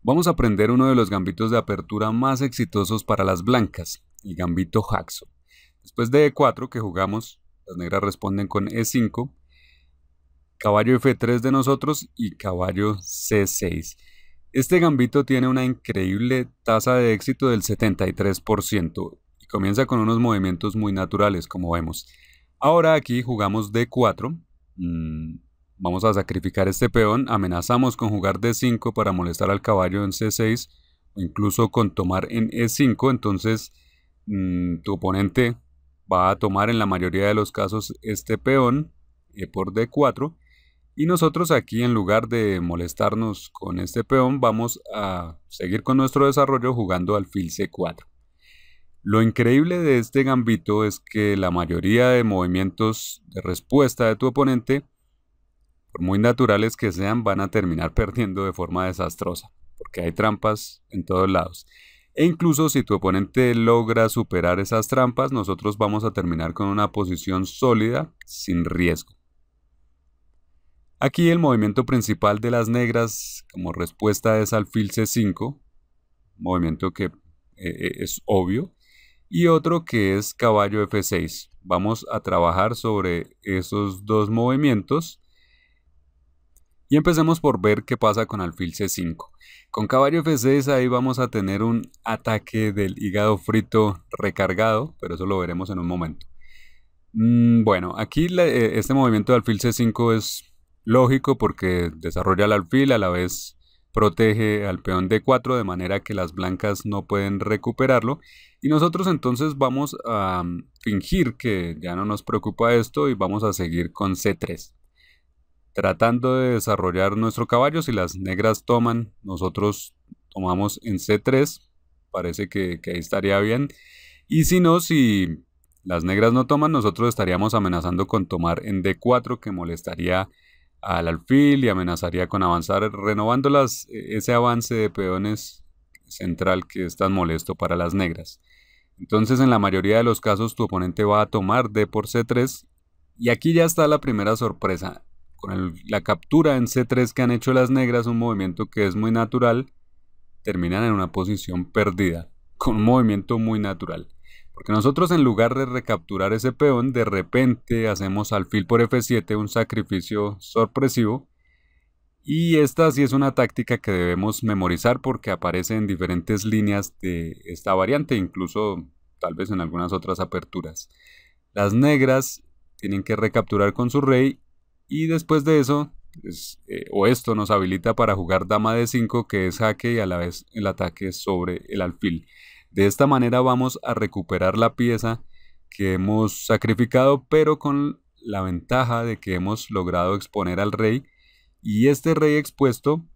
Vamos a aprender uno de los gambitos de apertura más exitosos para las blancas, el gambito Haxo. Después de E4 que jugamos, las negras responden con E5, caballo F3 de nosotros y caballo C6. Este gambito tiene una increíble tasa de éxito del 73% y comienza con unos movimientos muy naturales, como vemos. Ahora aquí jugamos D4. Vamos a sacrificar este peón, amenazamos con jugar D5 para molestar al caballo en C6 o incluso con tomar en E5, entonces tu oponente va a tomar en la mayoría de los casos este peón por D4 y nosotros aquí en lugar de molestarnos con este peón vamos a seguir con nuestro desarrollo jugando alfil C4. Lo increíble de este gambito es que la mayoría de movimientos de respuesta de tu oponente, por muy naturales que sean, van a terminar perdiendo de forma desastrosa, porque hay trampas en todos lados. E incluso si tu oponente logra superar esas trampas, nosotros vamos a terminar con una posición sólida, sin riesgo. Aquí el movimiento principal de las negras como respuesta es alfil C5, movimiento que es obvio, y otro que es caballo F6. Vamos a trabajar sobre esos dos movimientos y empecemos por ver qué pasa con alfil C5. Con caballo F6 ahí vamos a tener un ataque del hígado frito recargado, pero eso lo veremos en un momento. Bueno, aquí este movimiento de alfil C5 es lógico porque desarrolla el alfil, a la vez protege al peón D4 de manera que las blancas no pueden recuperarlo y nosotros entonces vamos a fingir que ya no nos preocupa esto y vamos a seguir con C3 tratando de desarrollar nuestro caballo. Si las negras toman, nosotros tomamos en C3, parece que ahí estaría bien, y si no, si las negras no toman, nosotros estaríamos amenazando con tomar en D4 que molestaría al alfil y amenazaría con avanzar renovando ese avance de peones central que es tan molesto para las negras. Entonces en la mayoría de los casos tu oponente va a tomar D por C3 y aquí ya está la primera sorpresa. Con la captura en C3 que han hecho las negras, un movimiento que es muy natural, terminan en una posición perdida, con un movimiento muy natural. Porque nosotros en lugar de recapturar ese peón, de repente hacemos alfil por F7 un sacrificio sorpresivo. Y esta sí es una táctica que debemos memorizar porque aparece en diferentes líneas de esta variante, incluso tal vez en algunas otras aperturas. Las negras tienen que recapturar con su rey y después de eso, esto nos habilita para jugar dama D5 que es jaque y a la vez el ataque sobre el alfil. De esta manera vamos a recuperar la pieza que hemos sacrificado, pero con la ventaja de que hemos logrado exponer al rey y este rey expuesto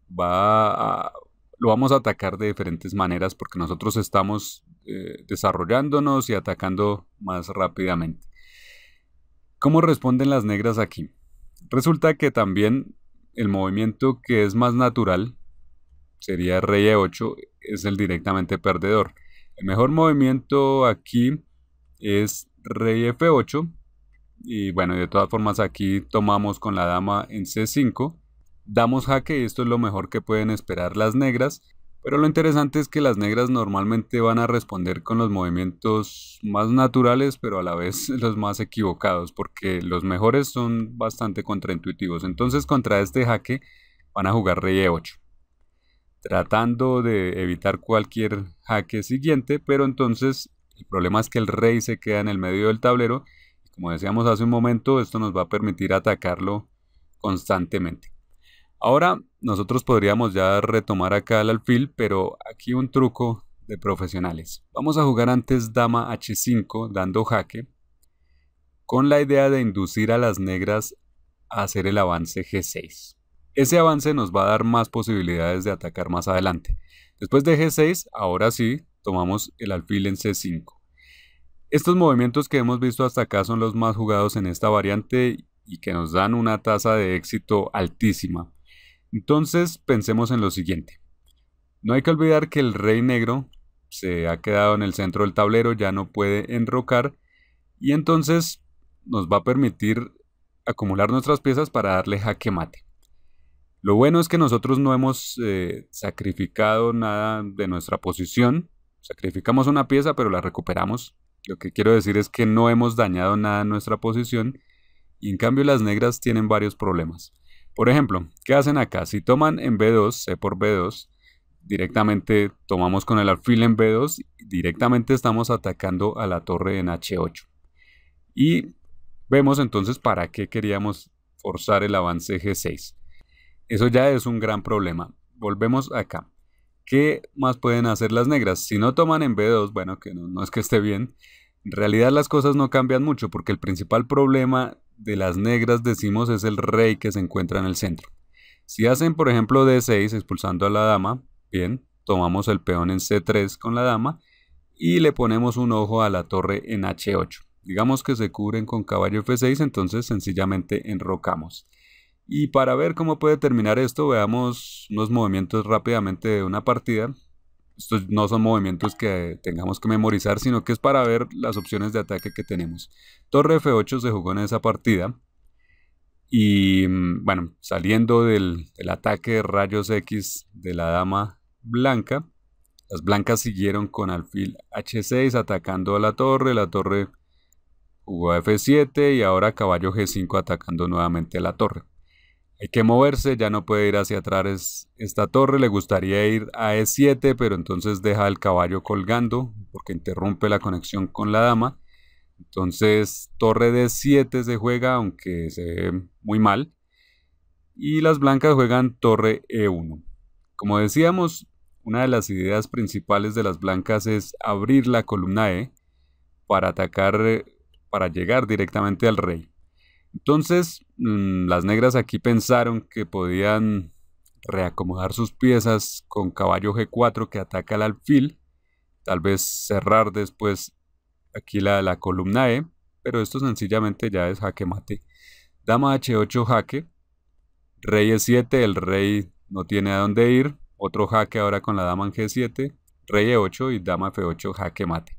lo vamos a atacar de diferentes maneras porque nosotros estamos desarrollándonos y atacando más rápidamente. ¿Cómo responden las negras aquí? Resulta que también el movimiento que es más natural, sería rey E8, es el directamente perdedor. El mejor movimiento aquí es rey F8. Y bueno, de todas formas aquí tomamos con la dama en C5. Damos jaque y esto es lo mejor que pueden esperar las negras. Pero lo interesante es que las negras normalmente van a responder con los movimientos más naturales, pero a la vez los más equivocados, porque los mejores son bastante contraintuitivos. Entonces contra este jaque van a jugar rey E8, tratando de evitar cualquier jaque siguiente, pero entonces el problema es que el rey se queda en el medio del tablero. Y como decíamos hace un momento, esto nos va a permitir atacarlo constantemente. Ahora nosotros podríamos ya retomar acá el alfil, pero aquí un truco de profesionales. Vamos a jugar antes dama H5 dando jaque, con la idea de inducir a las negras a hacer el avance G6. Ese avance nos va a dar más posibilidades de atacar más adelante. Después de G6, ahora sí, tomamos el alfil en C5. Estos movimientos que hemos visto hasta acá son los más jugados en esta variante y que nos dan una tasa de éxito altísima. Entonces pensemos en lo siguiente. No hay que olvidar que el rey negro se ha quedado en el centro del tablero, ya no puede enrocar y entonces nos va a permitir acumular nuestras piezas para darle jaque mate. Lo bueno es que nosotros no hemos sacrificado nada de nuestra posición. Sacrificamos una pieza, pero la recuperamos. Lo que quiero decir es que no hemos dañado nada en nuestra posición. Y en cambio las negras tienen varios problemas. Por ejemplo, ¿qué hacen acá? Si toman en B2, C por B2, directamente tomamos con el alfil en B2, directamente estamos atacando a la torre en H8. Y vemos entonces para qué queríamos forzar el avance G6. Eso ya es un gran problema. Volvemos acá. ¿Qué más pueden hacer las negras? Si no toman en B2, bueno, que no es que esté bien, en realidad las cosas no cambian mucho porque el principal problema de las negras, decimos, es el rey que se encuentra en el centro. Si hacen, por ejemplo, D6 expulsando a la dama, bien, tomamos el peón en C3 con la dama y le ponemos un ojo a la torre en H8. Digamos que se cubren con caballo F6, entonces sencillamente enrocamos. Y para ver cómo puede terminar esto, veamos unos movimientos rápidamente de una partida. Estos no son movimientos que tengamos que memorizar, sino que es para ver las opciones de ataque que tenemos. Torre F8 se jugó en esa partida. Y bueno, saliendo del ataque de rayos X de la dama blanca, las blancas siguieron con alfil H6 atacando a la torre jugó a F7 y ahora caballo G5 atacando nuevamente a la torre. Hay que moverse, ya no puede ir hacia atrás esta torre, le gustaría ir a E7, pero entonces deja el caballo colgando porque interrumpe la conexión con la dama. Entonces torre D7 se juega, aunque se ve muy mal. Y las blancas juegan torre E1. Como decíamos, una de las ideas principales de las blancas es abrir la columna E para atacar, para llegar directamente al rey. Entonces, las negras aquí pensaron que podían reacomodar sus piezas con caballo G4 que ataca al alfil, tal vez cerrar después aquí la columna E, pero esto sencillamente ya es jaque mate. Dama H8 jaque, rey E7, el rey no tiene a dónde ir, otro jaque ahora con la dama en G7, rey E8 y dama F8 jaque mate.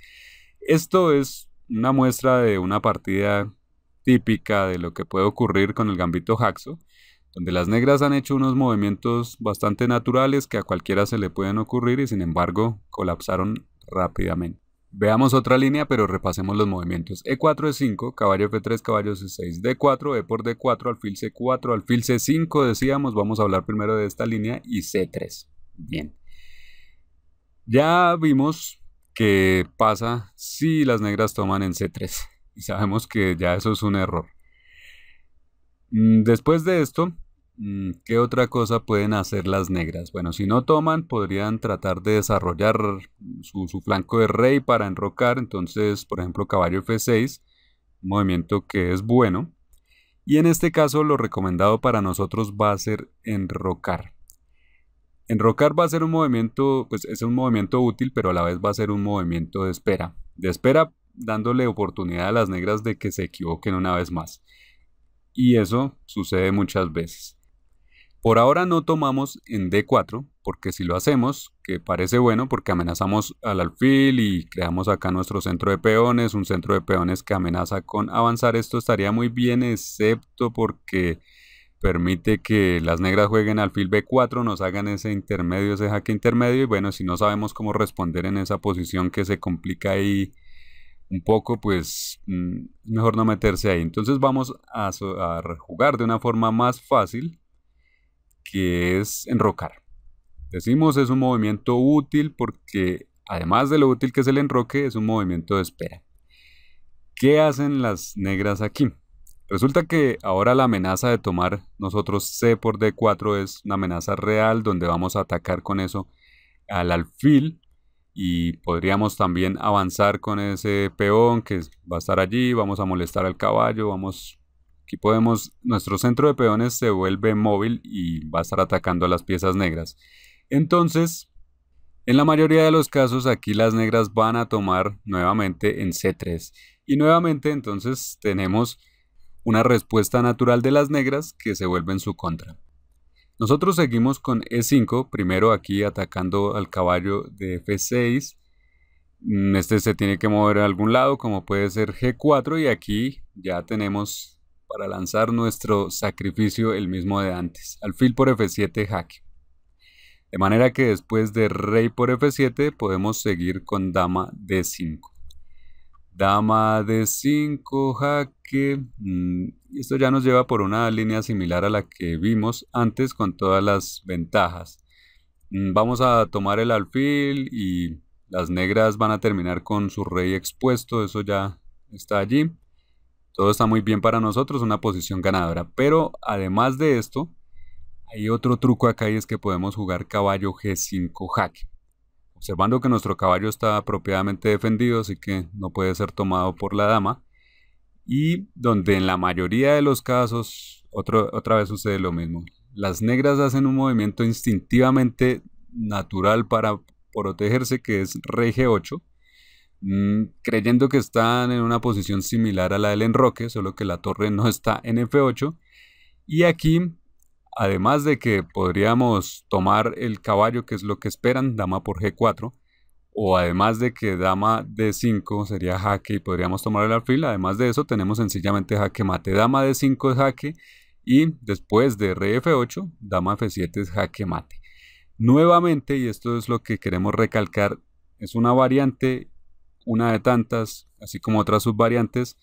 Esto es una muestra de una partida típica de lo que puede ocurrir con el gambito Haxo, donde las negras han hecho unos movimientos bastante naturales que a cualquiera se le pueden ocurrir y sin embargo colapsaron rápidamente. Veamos otra línea, pero repasemos los movimientos. E4, E5, caballo F3, caballo C6, D4, E por D4, alfil C4, alfil C5, decíamos, vamos a hablar primero de esta línea, y C3. Bien. Ya vimos qué pasa si las negras toman en C3. Y sabemos que ya eso es un error. Después de esto, ¿qué otra cosa pueden hacer las negras? Bueno, si no toman, podrían tratar de desarrollar su flanco de rey para enrocar. Entonces, por ejemplo, caballo F6, un movimiento que es bueno. Y en este caso, lo recomendado para nosotros va a ser enrocar. Enrocar va a ser un movimiento, pues es un movimiento útil, pero a la vez va a ser un movimiento de espera. De espera, dándole oportunidad a las negras de que se equivoquen una vez más. Y eso sucede muchas veces. Por ahora no tomamos en D4, porque si lo hacemos, que parece bueno porque amenazamos al alfil y creamos acá nuestro centro de peones, un centro de peones que amenaza con avanzar, esto estaría muy bien, excepto porque permite que las negras jueguen alfil B4, nos hagan ese intermedio, ese jaque intermedio, y bueno, si no sabemos cómo responder en esa posición que se complica ahí un poco, pues mejor no meterse ahí. Entonces vamos a jugar de una forma más fácil, que es enrocar. Decimos es un movimiento útil porque además de lo útil que es el enroque, es un movimiento de espera. ¿Qué hacen las negras aquí? Resulta que ahora la amenaza de tomar nosotros C por D4 es una amenaza real donde vamos a atacar con eso al alfil y podríamos también avanzar con ese peón que va a estar allí, vamos a molestar al caballo, aquí nuestro centro de peones se vuelve móvil y va a estar atacando a las piezas negras. Entonces, en la mayoría de los casos aquí las negras van a tomar nuevamente en C3 y nuevamente entonces tenemos una respuesta natural de las negras que se vuelve en su contra. Nosotros seguimos con E5, primero aquí atacando al caballo de F6. Este se tiene que mover a algún lado, como puede ser G4, y aquí ya tenemos para lanzar nuestro sacrificio, el mismo de antes. Alfil por F7 jaque. De manera que después de rey por F7 podemos seguir con dama D5. Dama D5 jaque. Esto ya nos lleva por una línea similar a la que vimos antes con todas las ventajas. Vamos a tomar el alfil y las negras van a terminar con su rey expuesto. Eso ya está allí. Todo está muy bien para nosotros, una posición ganadora. Pero además de esto, hay otro truco acá y es que podemos jugar caballo G5 jaque. Observando que nuestro caballo está apropiadamente defendido, así que no puede ser tomado por la dama. Y donde en la mayoría de los casos, otra vez sucede lo mismo. Las negras hacen un movimiento instintivamente natural para protegerse, que es rey G8. Creyendo que están en una posición similar a la del enroque, solo que la torre no está en F8. Y aquí, además de que podríamos tomar el caballo, que es lo que esperan, dama por G4, o además de que dama D5 sería jaque y podríamos tomar el alfil, además de eso tenemos sencillamente jaque mate. Dama D5 es jaque y después de rey F8, dama F7 es jaque mate. Nuevamente, y esto es lo que queremos recalcar, es una variante, una de tantas, así como otras subvariantes,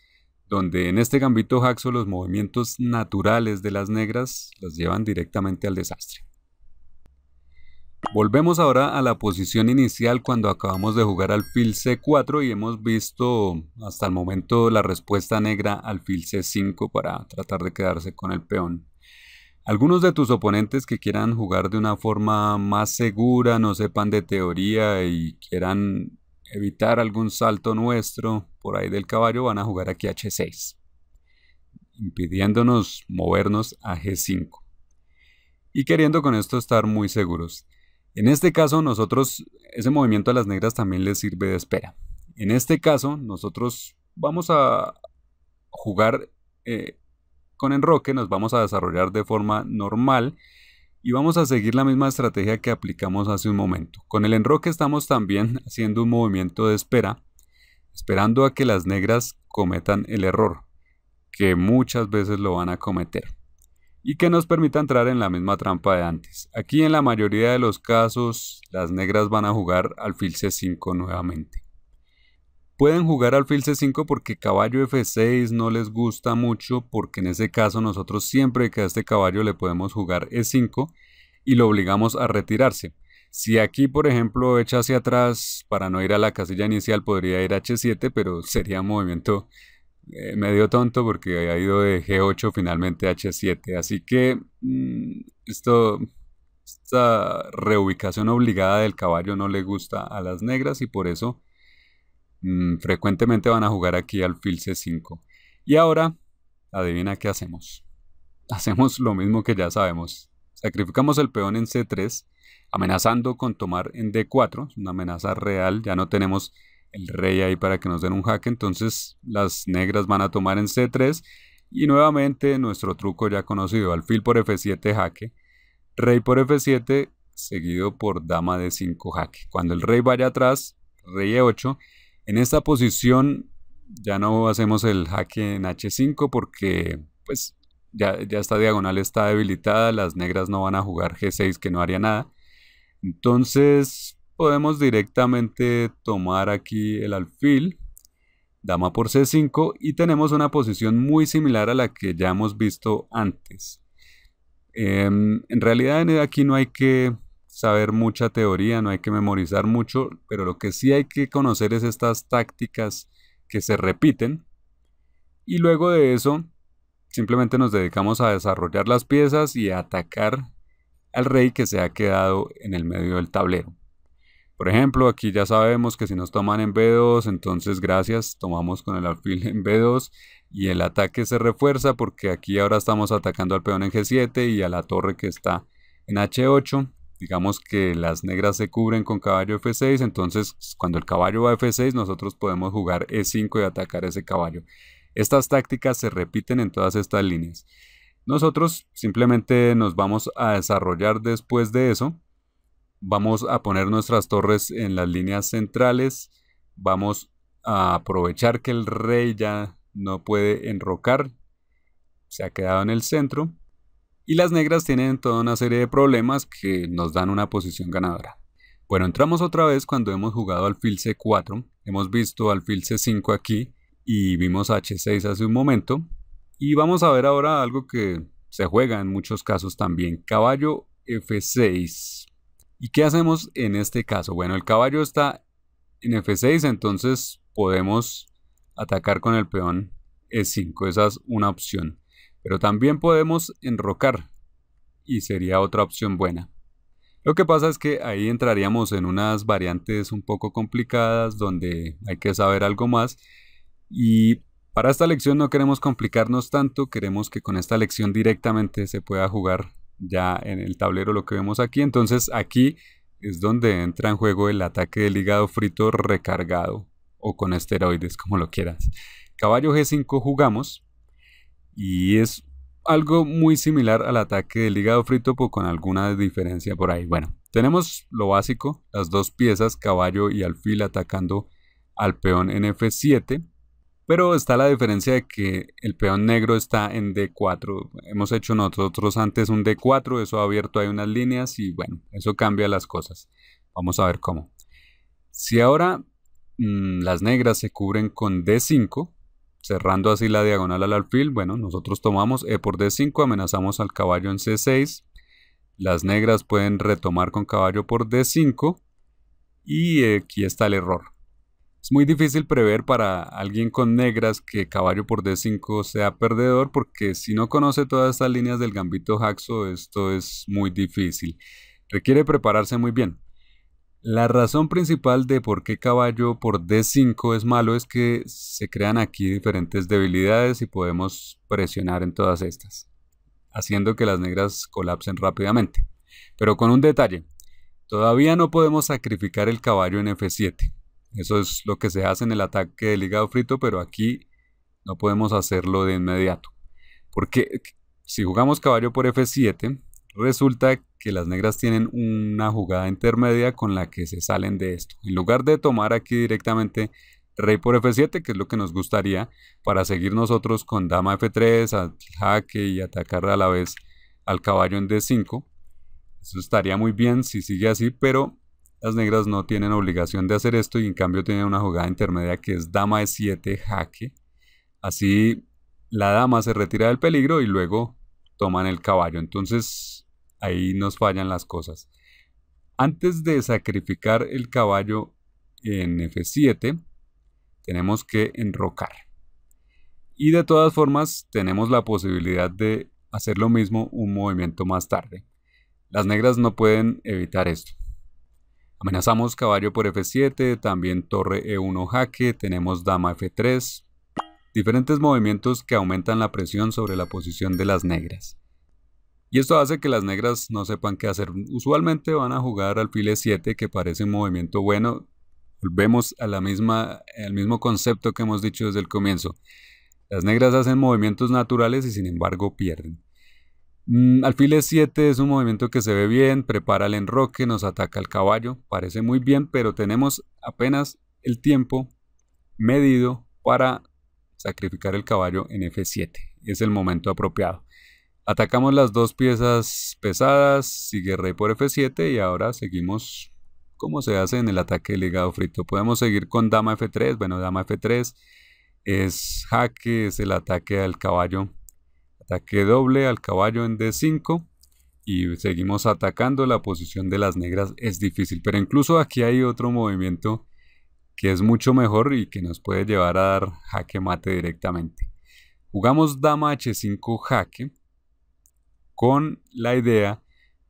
donde en este gambito Haxo los movimientos naturales de las negras las llevan directamente al desastre. Volvemos ahora a la posición inicial cuando acabamos de jugar alfil C4 y hemos visto hasta el momento la respuesta negra alfil C5 para tratar de quedarse con el peón. Algunos de tus oponentes que quieran jugar de una forma más segura, no sepan de teoría y quieran evitar algún salto nuestro por ahí del caballo, van a jugar aquí H6, impidiéndonos movernos a G5 y queriendo con esto estar muy seguros. En este caso nosotros, ese movimiento a las negras también les sirve de espera. En este caso nosotros vamos a jugar con enroque, nos vamos a desarrollar de forma normal y vamos a seguir la misma estrategia que aplicamos hace un momento. Con el enroque estamos también haciendo un movimiento de espera, esperando a que las negras cometan el error, que muchas veces lo van a cometer, y que nos permita entrar en la misma trampa de antes. Aquí en la mayoría de los casos las negras van a jugar alfil C5 nuevamente. Pueden jugar alfil C5 porque caballo F6 no les gusta mucho, porque en ese caso nosotros siempre que a este caballo le podemos jugar E5 y lo obligamos a retirarse. Si aquí por ejemplo echa hacia atrás para no ir a la casilla inicial podría ir H7, pero sería un movimiento medio tonto porque ha ido de G8 finalmente a H7. Así que esta reubicación obligada del caballo no le gusta a las negras y por eso frecuentemente van a jugar aquí alfil C5. Y ahora, adivina qué hacemos. Hacemos lo mismo que ya sabemos. Sacrificamos el peón en C3, amenazando con tomar en D4, una amenaza real. Ya no tenemos el rey ahí para que nos den un jaque, entonces las negras van a tomar en C3 y nuevamente nuestro truco ya conocido, alfil por F7 jaque, rey por F7 seguido por dama D5 jaque. Cuando el rey vaya atrás, rey E8, en esta posición ya no hacemos el jaque en H5 porque pues ya esta diagonal está debilitada, las negras no van a jugar G6 que no haría nada. Entonces podemos directamente tomar aquí el alfil, dama por C5 y tenemos una posición muy similar a la que ya hemos visto antes. En realidad aquí no hay que saber mucha teoría, no hay que memorizar mucho, pero lo que sí hay que conocer es estas tácticas que se repiten y luego de eso simplemente nos dedicamos a desarrollar las piezas y a atacar al rey que se ha quedado en el medio del tablero. Por ejemplo, aquí ya sabemos que si nos toman en B2, entonces gracias, tomamos con el alfil en B2 y el ataque se refuerza porque aquí ahora estamos atacando al peón en G7 y a la torre que está en H8. Digamos que las negras se cubren con caballo F6, entonces cuando el caballo va a F6 nosotros podemos jugar E5 y atacar ese caballo. Estas tácticas se repiten en todas estas líneas. Nosotros simplemente nos vamos a desarrollar después de eso. Vamos a poner nuestras torres en las líneas centrales. Vamos a aprovechar que el rey ya no puede enrocar. se ha quedado en el centro y las negras tienen toda una serie de problemas que nos dan una posición ganadora. Bueno, entramos otra vez cuando hemos jugado alfil C4, hemos visto alfil C5 aquí y vimos H6 hace un momento y vamos a ver ahora algo que se juega en muchos casos también, caballo F6. ¿Y qué hacemos en este caso? Bueno, el caballo está en F6, entonces podemos atacar con el peón E5, esa es una opción. Pero también podemos enrocar y sería otra opción buena. Lo que pasa es que ahí entraríamos en unas variantes un poco complicadas donde hay que saber algo más y para esta lección no queremos complicarnos tanto, queremos que con esta lección directamente se pueda jugar ya en el tablero lo que vemos aquí. Entonces aquí es donde entra en juego el ataque del hígado frito recargado o con esteroides, como lo quieras. Caballo G5 jugamos y es algo muy similar al ataque del hígado frito, pero con alguna diferencia por ahí. Bueno, tenemos lo básico, las dos piezas, caballo y alfil atacando al peón en F7. Pero está la diferencia de que el peón negro está en D4. Hemos hecho nosotros antes un D4, eso ha abierto ahí unas líneas y bueno, eso cambia las cosas. Vamos a ver cómo. Si ahora las negras se cubren con D5, cerrando así la diagonal al alfil, bueno, nosotros tomamos E por D5, amenazamos al caballo en C6. Las negras pueden retomar con caballo por D5 y aquí está el error. Es muy difícil prever para alguien con negras que caballo por D5 sea perdedor porque si no conoce todas estas líneas del gambito Haxo, esto es muy difícil. Requiere prepararse muy bien. La razón principal de por qué caballo por D5 es malo es que se crean aquí diferentes debilidades y podemos presionar en todas estas, haciendo que las negras colapsen rápidamente. Pero con un detalle, todavía no podemos sacrificar el caballo en F7. Eso es lo que se hace en el ataque del hígado frito, pero aquí no podemos hacerlo de inmediato. Porque si jugamos caballo por F7, resulta que las negras tienen una jugada intermedia con la que se salen de esto. En lugar de tomar aquí directamente rey por F7, que es lo que nos gustaría, para seguir nosotros con dama F3, al jaque y atacar a la vez al caballo en D5. Eso estaría muy bien si sigue así, pero las negras no tienen obligación de hacer esto y en cambio tienen una jugada intermedia que es dama E7 jaque. Así la dama se retira del peligro y luego toman el caballo. Entonces ahí nos fallan las cosas. Antes de sacrificar el caballo en F7 tenemos que enrocar. Y de todas formas tenemos la posibilidad de hacer lo mismo un movimiento más tarde. Las negras no pueden evitar esto. Amenazamos caballo por F7, también torre E1 jaque, tenemos dama F3. Diferentes movimientos que aumentan la presión sobre la posición de las negras. Y esto hace que las negras no sepan qué hacer. Usualmente van a jugar alfil E7, que parece un movimiento bueno. Volvemos a al mismo concepto que hemos dicho desde el comienzo. Las negras hacen movimientos naturales y sin embargo pierden. Alfil E7 es un movimiento que se ve bien, prepara el enroque, nos ataca el caballo, parece muy bien, pero tenemos apenas el tiempo medido para sacrificar el caballo en F7. Es el momento apropiado. Atacamos las dos piezas pesadas, sigue rey por F7 y ahora seguimos como se hace en el ataque del hígado frito. Podemos seguir con dama F3, bueno, dama F3 es jaque, es el ataque al caballo. Ataque doble al caballo en D5 y seguimos atacando. La posición de las negras es difícil, pero incluso aquí hay otro movimiento que es mucho mejor y que nos puede llevar a dar jaque mate directamente. Jugamos dama H5 jaque con la idea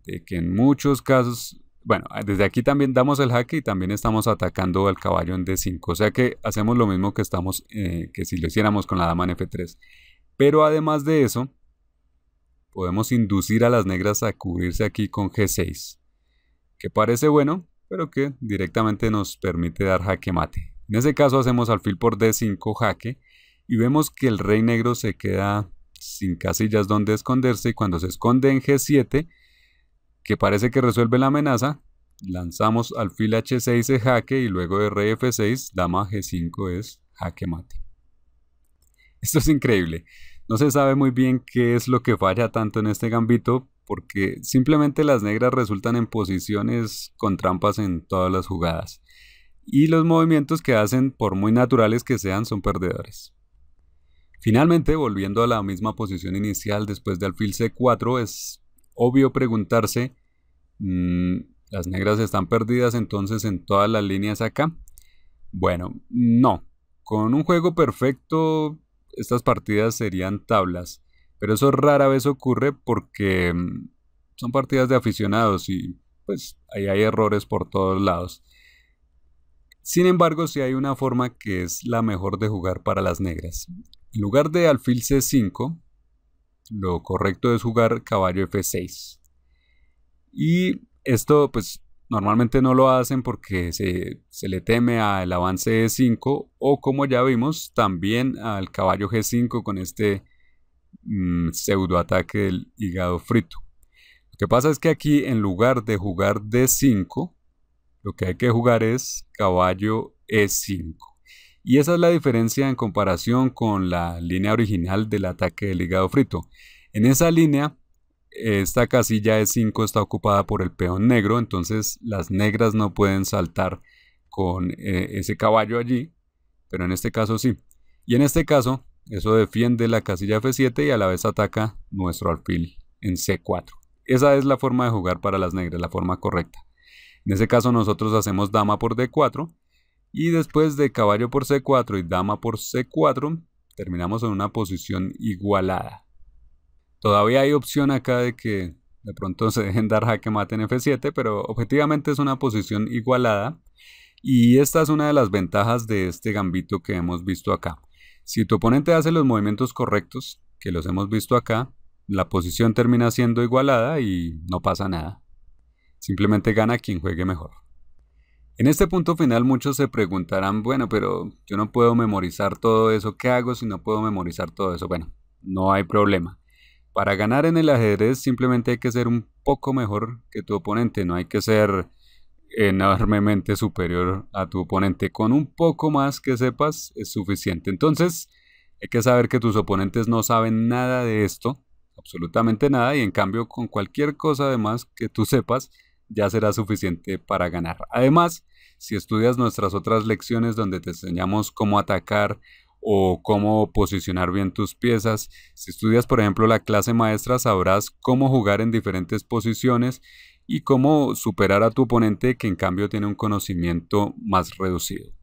de que en muchos casos, bueno, desde aquí también damos el jaque y también estamos atacando al caballo en D5, o sea que hacemos lo mismo que que si lo hiciéramos con la dama en F3. Pero además de eso, podemos inducir a las negras a cubrirse aquí con G6, que parece bueno, pero que directamente nos permite dar jaque mate. En ese caso hacemos alfil por D5 jaque y vemos que el rey negro se queda sin casillas donde esconderse y cuando se esconde en G7, que parece que resuelve la amenaza, lanzamos alfil H6 jaque y luego de rey F6, dama G5 es jaque mate. Esto es increíble. No se sabe muy bien qué es lo que falla tanto en este gambito, porque simplemente las negras resultan en posiciones con trampas en todas las jugadas. Y los movimientos que hacen, por muy naturales que sean, son perdedores. Finalmente, volviendo a la misma posición inicial después de alfil C4, es obvio preguntarse, ¿las negras están perdidas entonces en todas las líneas acá? Bueno, no. Con un juego perfecto, estas partidas serían tablas, pero eso rara vez ocurre porque son partidas de aficionados y pues ahí hay errores por todos lados. Sin embargo, sí hay una forma que es la mejor de jugar para las negras. En lugar de alfil C5, lo correcto es jugar caballo F6. Y esto pues normalmente no lo hacen porque se le teme al avance E5 o como ya vimos también al caballo G5 con este pseudo ataque del hígado frito. Lo que pasa es que aquí en lugar de jugar D5, lo que hay que jugar es caballo E5. Y esa es la diferencia en comparación con la línea original del ataque del hígado frito. En esa línea, esta casilla E5 está ocupada por el peón negro, entonces las negras no pueden saltar con ese caballo allí, pero en este caso sí. Y en este caso, eso defiende la casilla F7 y a la vez ataca nuestro alfil en C4. Esa es la forma de jugar para las negras, la forma correcta. En ese caso nosotros hacemos dama por D4 y después de caballo por C4 y dama por C4 terminamos en una posición igualada. Todavía hay opción acá de que de pronto se dejen dar jaque mate en F7, pero objetivamente es una posición igualada y esta es una de las ventajas de este gambito que hemos visto acá. Si tu oponente hace los movimientos correctos, que los hemos visto acá, la posición termina siendo igualada y no pasa nada. Simplemente gana quien juegue mejor. En este punto final muchos se preguntarán, bueno, pero yo no puedo memorizar todo eso, ¿qué hago si no puedo memorizar todo eso? Bueno, no hay problema. Para ganar en el ajedrez simplemente hay que ser un poco mejor que tu oponente, no hay que ser enormemente superior a tu oponente. Con un poco más que sepas es suficiente. Entonces hay que saber que tus oponentes no saben nada de esto, absolutamente nada, y en cambio con cualquier cosa además que tú sepas, ya será suficiente para ganar. Además, si estudias nuestras otras lecciones donde te enseñamos cómo atacar o cómo posicionar bien tus piezas, si estudias por ejemplo la clase maestra sabrás cómo jugar en diferentes posiciones y cómo superar a tu oponente que en cambio tiene un conocimiento más reducido.